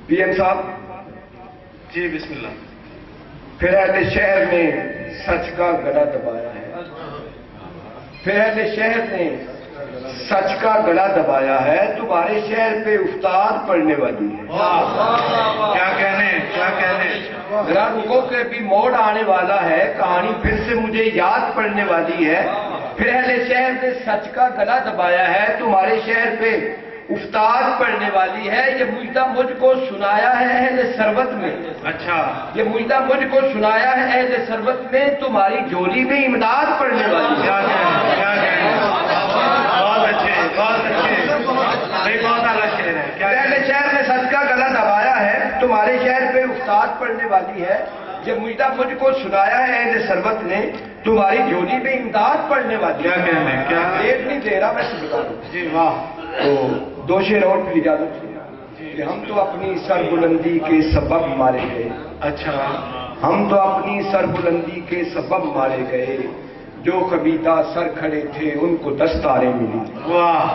P M صاحب جی بسم اللہ. پھر اہل شہر نے سچ کا گلا دبایا ہے. پھر اہل شہر نے سچ کا گلا دبایا ہے. تمہارے شہر پہ افتاد پڑنے والی ہے. کیا کہنے کیا کہنے. ذرا رکو کہ بھی موڑ آنے والا ہے. کہانی پھر سے مجھے یاد پڑنے والی ہے. پھر اہل شہر نے سچ کا گلا دبایا ہے. تمہارے شہر پہ افتاد پڑنے والی ہے. یہ مجدہ مجھ کو سنایا ہے اہل سربت میں. اچھا. یہ مجدہ مجھ کو سنایا ہے اہل سربت میں. تمہاری جھولی میں امداد پڑنے والی ہے. کیا کہنے کیا کہنے. بہت اچھے بہت اچھے. بھائی بہت اعلیٰ شعر ہے. کیا اہل شہر نے سچ کا گلا دبایا ہے. تمہارے شہر پہ افتاد پڑنے والی ہے. یہ مجدہ مجھ کو سنایا ہے اہل سربت نے. تمہاری جھولی میں امداد پڑنے والی ہے. کیا کہنے کیا. ایک نہیں دے رہا میں سے بتا دوں. جی واہ. تو دو شعر اور پھر اجازت کہ ہم تو اپنی سر بلندی کے سبب مارے گئے. اچھا. ہم تو اپنی سر بلندی کے سبب مارے گئے. جو خمیدہ سر کھڑے تھے ان کو دستاریں ملی. واہ.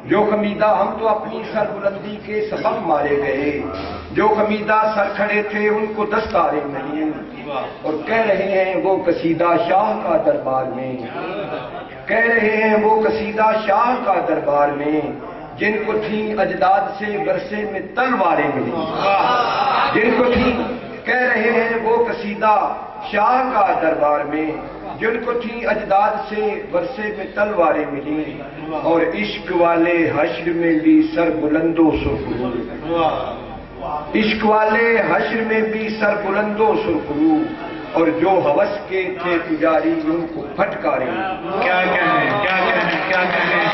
جو خمیدہ ہم تو اپنی سر بلندی کے سبب مارے گئے. جو خمیدہ سر کھڑے تھے ان کو دستاریں ملی. اور کہہ رہے ہیں وہ قصیدہ شاہ کا دربار میں. کہہ رہے ہیں وہ قصیدہ شاہ کا دربار میں. جن کو تھیں اجداد سے ورثے میں تلواریں ملی. جن کو تھیں کہہ رہے ہیں وہ قصیدہ شاہ کا دربار میں. جن کو تھیں اجداد سے ورثے میں تلواریں ملی. اور عشق والے حشر میں بھی سر بلند و سرخرو. عشق والے حشر میں بھی سر بلند و سرخرو. اور جو ہوس کے تھے پجاری ان کو پھٹکارے. کیا کہنے کیا کہنے کیا کہنے.